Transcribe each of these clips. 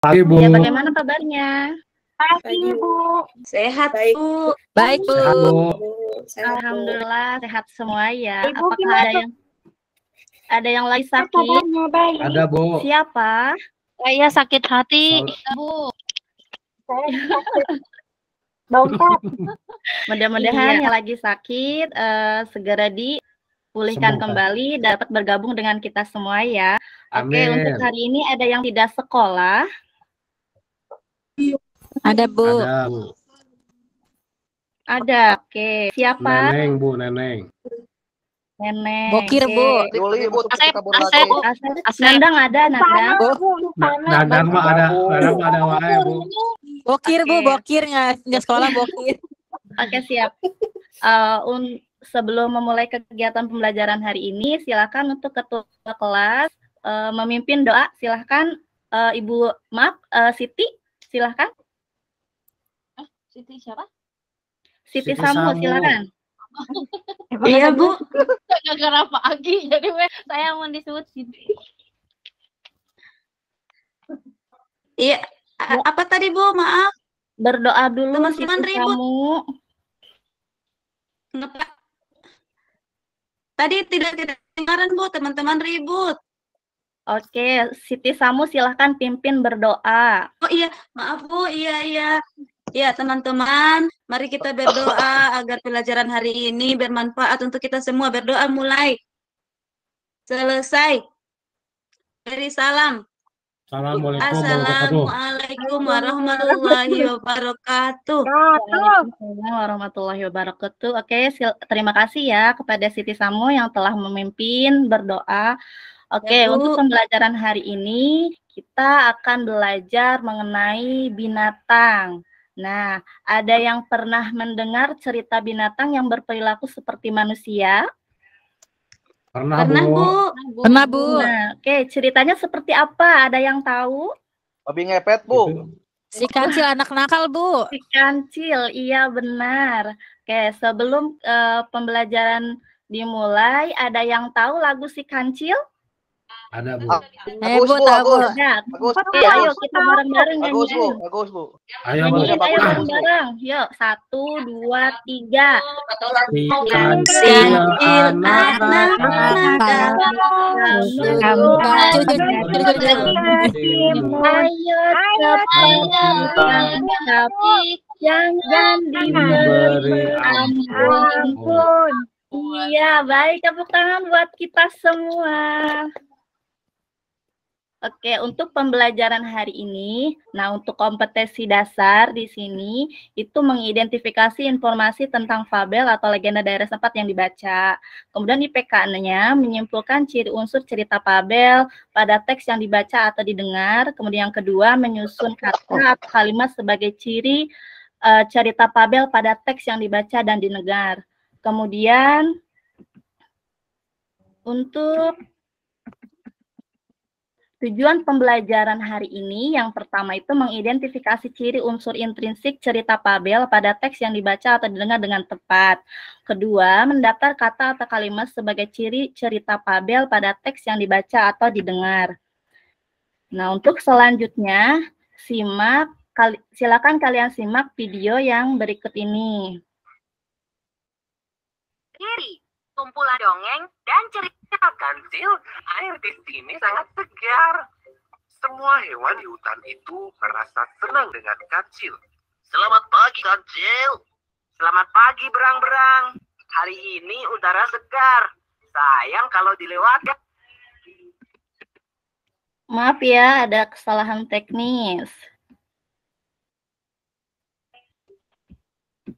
Pagi, Bu. Ya, bagaimana kabarnya? Pagi, Bu. Sehat, Baik. Bu. Baik, Bu. Sehat, Bu. Sehat, Bu. Alhamdulillah sehat semua ya. Ibu Apakah gimana? ada yang lagi sakit? Kabarnya baik. Ada, Bu. Siapa? Saya sakit hati, Bu. Saya sakit dompet. Mudah-mudahan Iya. yang lagi sakit segera dipulihkan Sembuh, Pak. kembali, dapat bergabung dengan kita semua ya. Oke, Amin. untuk hari ini ada yang tidak sekolah. Ada, Bu. Ada, Bu. Ada. Oke, siapa? Neneng, Bu, Neneng. Nenek. Bokir, Oke. Bu. Yuli, Bu, Asep, kabur Asep. lagi. Asep. Nandang ada, Nandang. Panas, Bu. Panas. Dadang mah ada, Dadang mah ada wae, Bu. Bokir, Bu. Oke. Bokir nggak sekolah, Bokir. Oke, siap. Sebelum memulai kegiatan pembelajaran hari ini, silakan untuk ketua kelas memimpin doa. Silakan Ibu, Siti, silakan. Siti siapa? Siti Siti Samu, Samu. silakan. Iya, Bu. Gara-gara Pak Agi, jadi saya mau disebut Siti. Iya. Apa tadi, Bu? Maaf. Berdoa dulu, Teman-teman Siti ribut. Samu. Ngapa? Tadi tidak kedengaran, Bu. Teman-teman ribut. Oke, Siti Samu silakan pimpin berdoa. Oh iya, maaf, Bu. Iya. Ya, teman-teman, mari kita berdoa agar pelajaran hari ini bermanfaat untuk kita semua. Berdoa mulai. Selesai. Beri salam. Assalamualaikum warahmatullahi Assalamualaikum warahmatullahi wabarakatuh. Waalaikumsalam warahmatullahi wabarakatuh. Oke, terima kasih ya kepada Siti Samu yang telah memimpin berdoa. Oke, Ya, Bu. untuk pembelajaran hari ini kita akan belajar mengenai binatang. Nah, ada yang pernah mendengar cerita binatang yang berperilaku seperti manusia? Pernah, Pernah, Bu. Bu? Pernah, Bu. Nah, oke, ceritanya seperti apa? Ada yang tahu? Babi ngepet, Bu. Gitu. Si kancil anak nakal, Bu. Si kancil, iya benar. Oke, sebelum pembelajaran dimulai, ada yang tahu lagu si kancil? Ada, Bu. Agus, Bu, Bu, tahu, Bu. Agus. Ada. Agus, Oke, ayo kita bareng-bareng Agus, Bu. nyanyiin. Agus, Bu. Ayo, Bu. Nyanyiin, ayo Bagus, Bu. bareng-bareng. Yuk, 1, 2, 3. Si Kancil kancil anak anak Ayo cepat tapi jangan diberi ampun. Iya, baik, tepuk tangan buat kita semua. Oke, untuk pembelajaran hari ini, nah untuk kompetensi dasar di sini itu mengidentifikasi informasi tentang fabel atau legenda daerah setempat yang dibaca. Kemudian IPK-nya menyimpulkan ciri unsur cerita fabel pada teks yang dibaca atau didengar. Kemudian yang kedua, menyusun kata atau kalimat sebagai ciri cerita fabel pada teks yang dibaca dan didengar. Kemudian untuk tujuan pembelajaran hari ini yang pertama itu mengidentifikasi ciri unsur intrinsik cerita fabel pada teks yang dibaca atau didengar dengan tepat. Kedua, mendaftar kata atau kalimat sebagai ciri cerita fabel pada teks yang dibaca atau didengar. Nah, untuk selanjutnya, silakan kalian simak video yang berikut ini. Kiri, kumpulan dongeng dan cerita kancil. Air di sini sangat segar. Semua hewan di hutan itu merasa senang dengan kancil. Selamat pagi, kancil. Selamat pagi, berang-berang. Hari ini udara segar. Sayang kalau dilewatkan. Maaf ya, ada kesalahan teknis.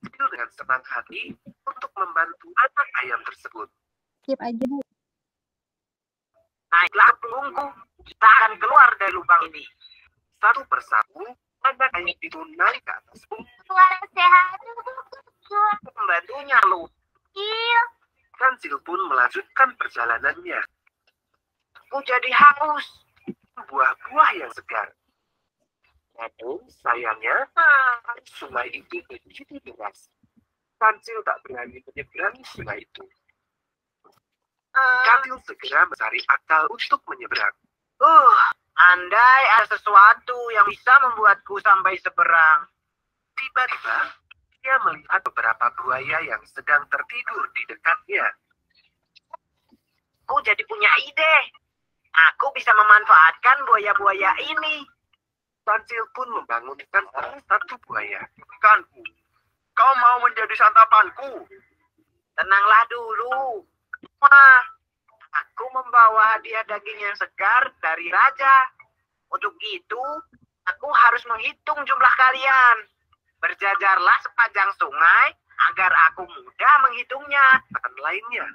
Dengan senang hati untuk membantu anak ayam tersebut. Skip aja, Bu. Naiklah ke punggungku, kita akan keluar dari lubang ini. Satu persatu, anak ayam itu naik ke atas punggung. Suara sehat. Pembantunya lu. Iya. Kancil pun melanjutkan perjalanannya. Aku jadi haus. Buah-buah yang segar. Namun sayangnya, sungai itu begitu deras. Kancil tak berani menyeberangi sungai itu. Kancil segera mencari akal untuk menyeberang. Andai ada sesuatu yang bisa membuatku sampai seberang. Tiba-tiba, dia melihat beberapa buaya yang sedang tertidur di dekatnya. Aku jadi punya ide. Aku bisa memanfaatkan buaya-buaya ini. Kancil pun membangunkan salah satu buaya. Ikanku, kau mau menjadi santapanku? Tenanglah dulu. Wah, aku membawa hadiah daging yang segar dari raja. Untuk itu, aku harus menghitung jumlah kalian. Berjajarlah sepanjang sungai agar aku mudah menghitungnya. Dan lainnya.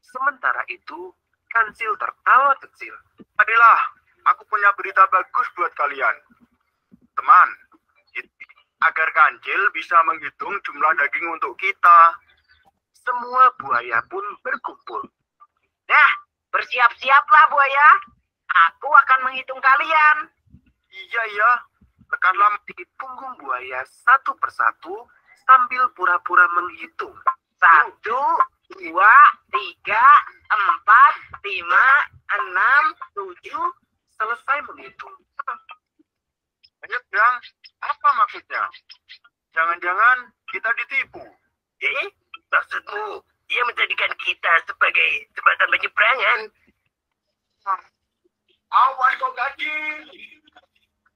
Sementara itu, Kancil tertawa kecil. Adilah, aku punya berita bagus buat kalian. Teman, agar Kancil bisa menghitung jumlah daging untuk kita. Semua buaya pun berkumpul. Nah, bersiap-siaplah buaya. Aku akan menghitung kalian. Iya. Tekanlah di punggung buaya satu persatu sambil pura-pura menghitung. 1, 2, 3, 4, 5, 6, 7. Selesai menghitung. Banyak yang apa maksudnya? Jangan-jangan kita ditipu. Maksudmu, dia menjadikan kita sebagai jembatan penyeberangan. Awas kau gaji.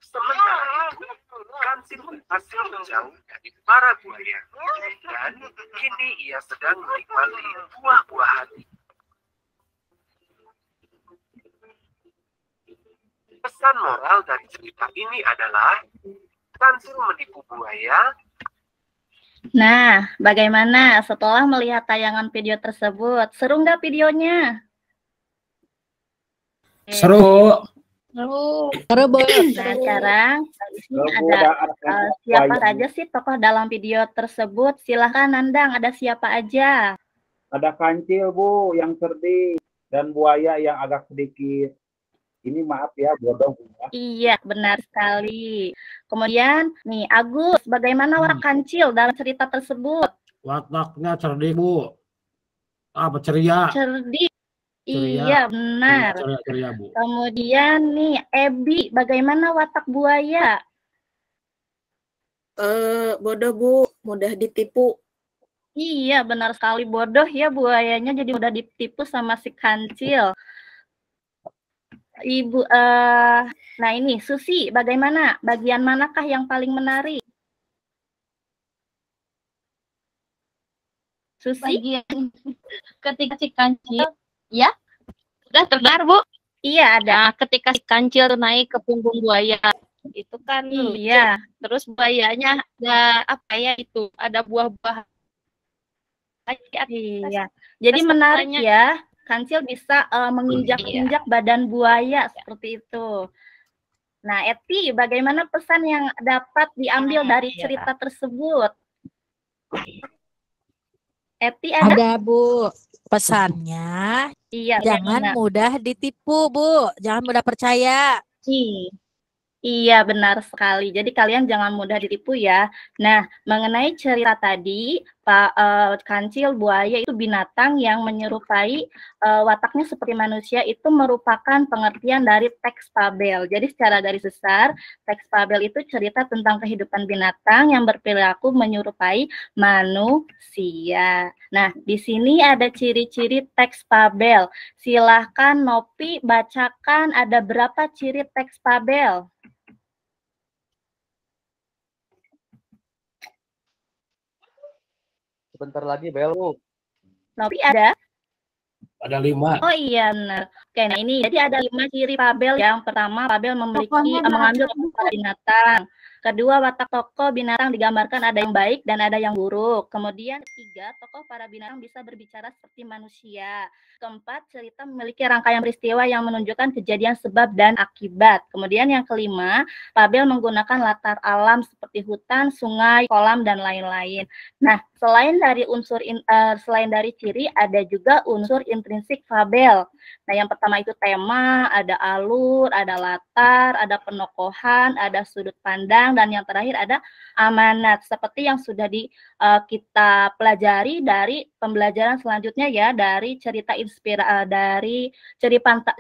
Sementara itu, Kancil berhasil menjauh dari para buaya. Dan kini ia sedang menikmati buah-buahan. Pesan moral dari cerita ini adalah Kancil menipu buaya. Nah, bagaimana setelah melihat tayangan video tersebut? Seru nggak videonya? Seru. Nah, sekarang di sini ada siapa saja sih tokoh dalam video tersebut? Silahkan Nandang, ada siapa aja? Ada Kancil, Bu, yang cerdik, dan buaya yang agak sedikit. Ini maaf ya, bodoh. Iya, benar sekali. Kemudian, nih Agus, bagaimana watak Kancil dalam cerita tersebut? Wataknya cerdik, Bu. Apa ceria? Cerdik. Ceria. Iya, benar. Ceria, Bu. Kemudian nih, Ebi, bagaimana watak buaya? Bodoh, Bu, mudah ditipu. Iya, benar sekali, bodoh ya buayanya, jadi mudah ditipu sama si Kancil. Ibu, nah ini Susi, bagaimana? Bagian manakah yang paling menarik? Susi? Bagian ketika si Kancil, ya, sudah terdengar, Bu? Iya, ada. Nah, ketika si Kancil naik ke punggung buaya, itu kan Iya. terus buayanya ada apa ya itu? Ada buah-buah. Iya. Jadi Terus menarik katanya- ya, Kancil bisa menginjak-injak badan buaya seperti itu. Nah, Eti, bagaimana pesan yang dapat diambil dari cerita tersebut? Eti ada? Ada, Bu. Pesannya, Iya, jangan bagaimana? mudah ditipu, Bu. Jangan mudah percaya. Iya, benar sekali. Jadi kalian jangan mudah ditipu ya. Nah, mengenai cerita tadi, Pak Kancil buaya itu binatang yang menyerupai wataknya seperti manusia, itu merupakan pengertian dari teks fabel. Jadi secara garis besar, teks fabel itu cerita tentang kehidupan binatang yang berperilaku menyerupai manusia. Nah, di sini ada ciri-ciri teks fabel. Silahkan Nopi bacakan ada berapa ciri teks fabel. Sebentar lagi bel. Nopi ada? Ada 5. Oh iya, benar. Oke, nah ini jadi ada 5 ciri fabel. Yang pertama, fabel mengambil watak binatang. Kedua, watak tokoh binatang digambarkan ada yang baik dan ada yang buruk. Kemudian ketiga, tokoh para binatang bisa berbicara seperti manusia. Keempat, cerita memiliki rangkaian peristiwa yang menunjukkan kejadian sebab dan akibat. Kemudian yang kelima, fabel menggunakan latar alam seperti hutan, sungai, kolam, dan lain-lain. Nah, selain dari ciri, ada juga unsur intrinsik fabel. Nah, yang pertama itu tema, ada alur, ada latar, ada penokohan, ada sudut pandang, tandang, dan yang terakhir ada amanat. Seperti yang sudah kita pelajari dari pembelajaran selanjutnya ya, dari cerita dari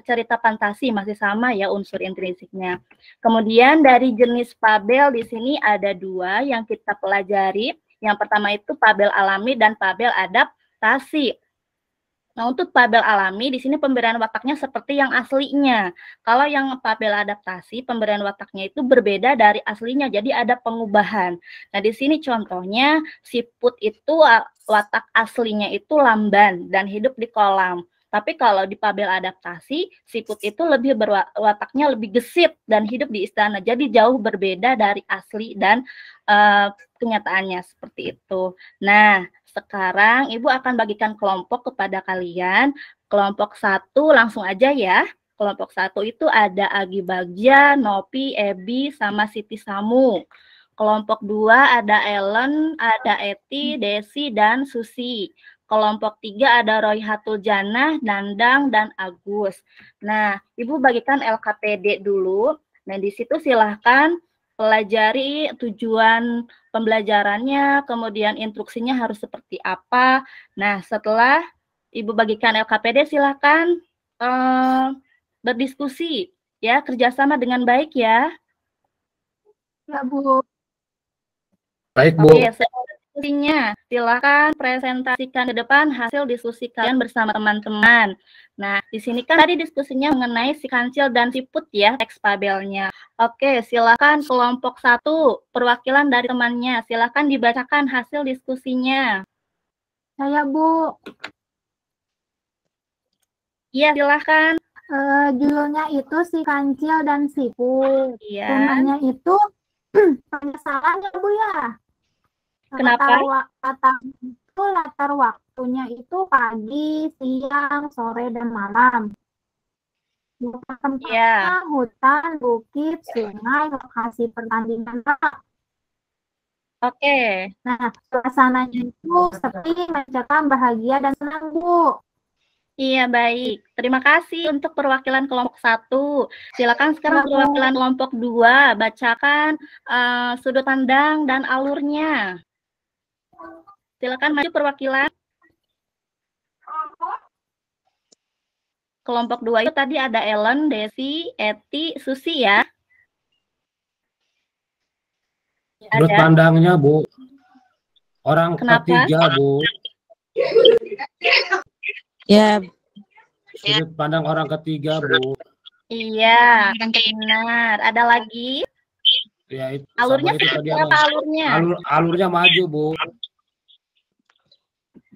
cerita fantasi, masih sama ya unsur intrinsiknya. Kemudian dari jenis fabel di sini ada 2 yang kita pelajari. Yang pertama itu fabel alami dan fabel adaptasi. Nah, untuk fabel alami di sini pemberian wataknya seperti yang aslinya. Kalau yang fabel adaptasi, pemberian wataknya itu berbeda dari aslinya, jadi ada pengubahan. Nah, di sini contohnya si Put itu watak aslinya itu lamban dan hidup di kolam. Tapi kalau di fabel adaptasi, si Put itu wataknya lebih gesit dan hidup di istana. Jadi jauh berbeda dari asli dan kenyataannya seperti itu. Nah, sekarang Ibu akan bagikan kelompok kepada kalian. Kelompok 1 langsung aja ya. Kelompok 1 itu ada Agi Bagja, Nopi, Ebi, sama Siti Samu. Kelompok 2 ada Ellen, ada Eti, Desi, dan Susi. Kelompok 3 ada Royhatul Janah, Nandang, dan Agus. Nah, Ibu bagikan LKPD dulu. Nah, di situ silahkan pelajari tujuan pembelajarannya, kemudian instruksinya harus seperti apa. Nah, setelah Ibu bagikan LKPD, silahkan berdiskusi, ya, kerjasama dengan baik ya. Ya, Bu. Baik, Bu. Oke, diskusinya, silakan presentasikan ke depan hasil diskusi kalian bersama teman-teman. Nah, di sini kan tadi diskusinya mengenai si Kancil dan si Put ya, teks fabelnya. Oke, silakan kelompok 1, perwakilan dari temannya. Silakan dibacakan hasil diskusinya. Saya, Bu. Iya, silakan. Judulnya itu si Kancil dan si Put. Iya. Temanya itu penyesalan ya, Bu ya. Kenapa? Latar waktunya itu pagi, siang, sore, dan malam. Tempatnya hutan, bukit, sungai, lokasi pertandingan. Oke. Nah, suasananya itu sepi, mencekam, bahagia, dan senang, Bu. Iya, baik. Terima kasih untuk perwakilan kelompok 1. Silakan sekarang perwakilan kelompok 2, bacakan sudut pandang dan alurnya. Silakan maju perwakilan. Kelompok 2 itu tadi ada Ellen, Desi, Eti, Susi ya. Sudut pandangnya, Bu. Orang ketiga, Bu. Ya. Sudut pandang orang ketiga, Bu. Iya, benar. Ada lagi? Ya, itu. Alurnya itu tadi apa alurnya? Alurnya maju, Bu.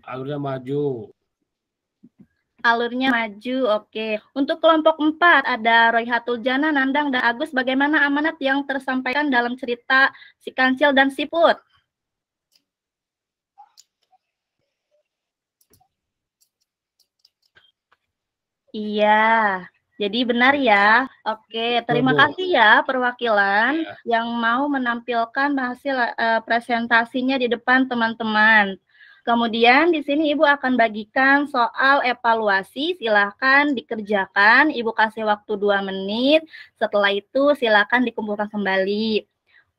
Alurnya maju. Alurnya maju, oke. Untuk kelompok 4 ada Royhatul Janah, Nandang, dan Agus. Bagaimana amanat yang tersampaikan dalam cerita si Kancil dan si Put? Iya, jadi benar ya. Oke, terima kasih ya perwakilan yang mau menampilkan hasil presentasinya di depan teman-teman. Kemudian di sini Ibu akan bagikan soal evaluasi, silahkan dikerjakan, Ibu kasih waktu 2 menit, setelah itu silahkan dikumpulkan kembali.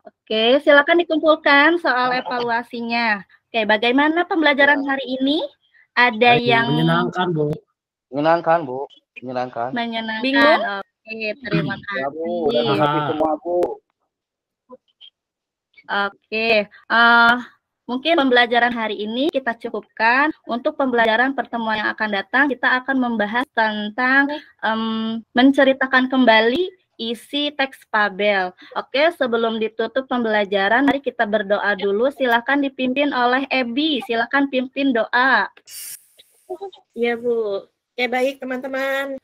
Oke, silahkan dikumpulkan soal evaluasinya. Oke, bagaimana pembelajaran hari ini? Ada yang menyenangkan, Bu. Menyenangkan, Bu. Menyenangkan. Menyenangkan. Bingung? Oke, terima kasih. Ya, Bu. Udah mengerti semua, Bu. Oke, mungkin pembelajaran hari ini kita cukupkan. Untuk pembelajaran pertemuan yang akan datang, kita akan membahas tentang menceritakan kembali isi teks fabel. Oke, sebelum ditutup pembelajaran, mari kita berdoa dulu. Silakan dipimpin oleh Ebi. Silakan pimpin doa. Ya, Bu. Oke, baik teman-teman.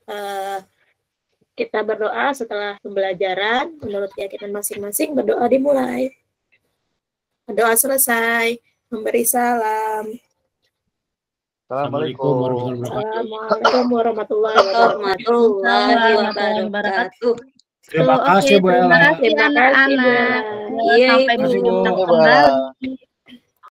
Kita berdoa setelah pembelajaran. Menurut keyakinan masing-masing, berdoa dimulai. Doa selesai, memberi salam. Assalamualaikum warahmatullahi wabarakatuh. Terima kasih, Bu Ella. Terima kasih anak-anak. Sampai berjumpa kembali.